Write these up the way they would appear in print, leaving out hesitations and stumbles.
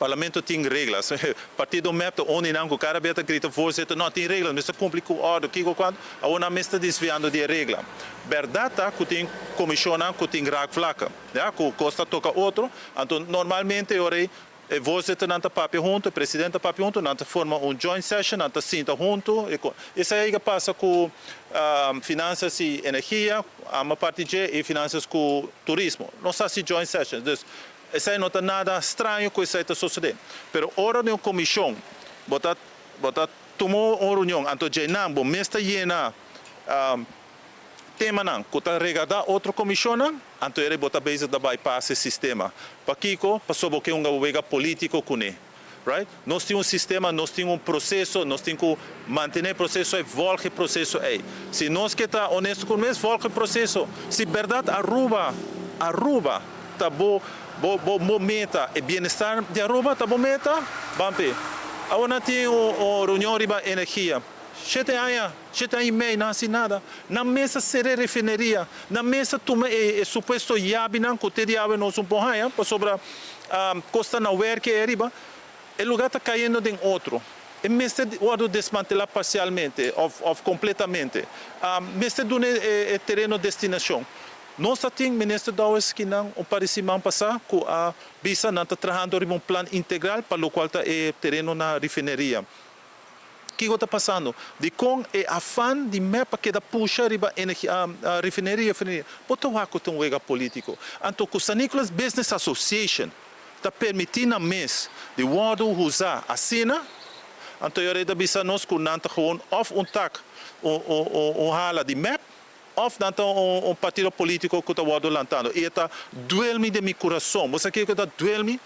Parlamento tem regras. Partido MEP, onde não, o cara beta grita, voorzitter, não, tem regras, mas cumpre com ordem, que quando, a uma me está desviando de regra. Verdade, que tem comissão, que tem raak flaca, que costa toca outro, então normalmente eu o voorzitter não está papel junto, o presidente está papel junto, não forma joint session, não sinta junto. Isso aí que passa com finanças e energia, uma parte e finanças com turismo. Não está assim joint session. Então, isso aí não está nada estranho com isso aí está sucedendo. Mas a hora de uma comissão, botar tomou uma reunião, então já não, bom, está llena tema não, que está regada outra comissão, então ele bota base da bypass o sistema. Para Kiko, para sobre que vega político com ele, right? Nós temos um sistema, nós temos um processo, nós temos que manter o processo e voltar o processo aí. Se nós que está honesto com nós, volta o processo. Se verdade Aruba está bom meta e bem-estar de Aruba está bom meta, vamos. Agora tem uma reunião riba energia. Sete anos e meio, não assim nada. Na mesa será refineria, na mesa tuma suposto yabina, que te diabo não são porra, para sobre costa na que é riba, o lugar está caindo em outro. E mesa de desmantelar parcialmente, ou completamente. Mesa de terreno destinação. Nós temos ministro da que não o parecimento passar que a bisa não está trabalhando em um plano integral para o qual está terreno na refineria. O que está passando? De com o afã de mapa que puxa a refineria, pode ter um wega político. Então, o San Nicolas Business Associacion está permitindo a mês de wordo usar a cena. Então, eu reda bisa nós que não está gewoon of tac hala de map, of não um partido político que está wordo lantando. E está duelme de meu coração. Você quer que está duelme?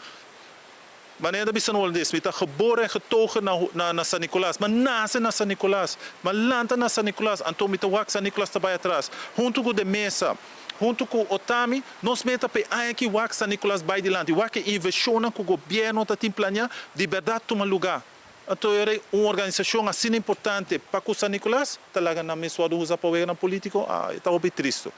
Wanneer de San Nicolas está geboren en getogen na San Nicolas, mas nasce na San Nicolas, mas lanta na San Nicolas, então me toca San Nicolas está atrás, junto com a mesa, junto com o Tami, nós meta pe aqui o San Nicolas vai adiante, o que investiona com o governo está tem planear de verdade tomar lugar. Então é uma organização assim importante para o San Nicolas, está lá na mesa do usa para o político, está bem triste.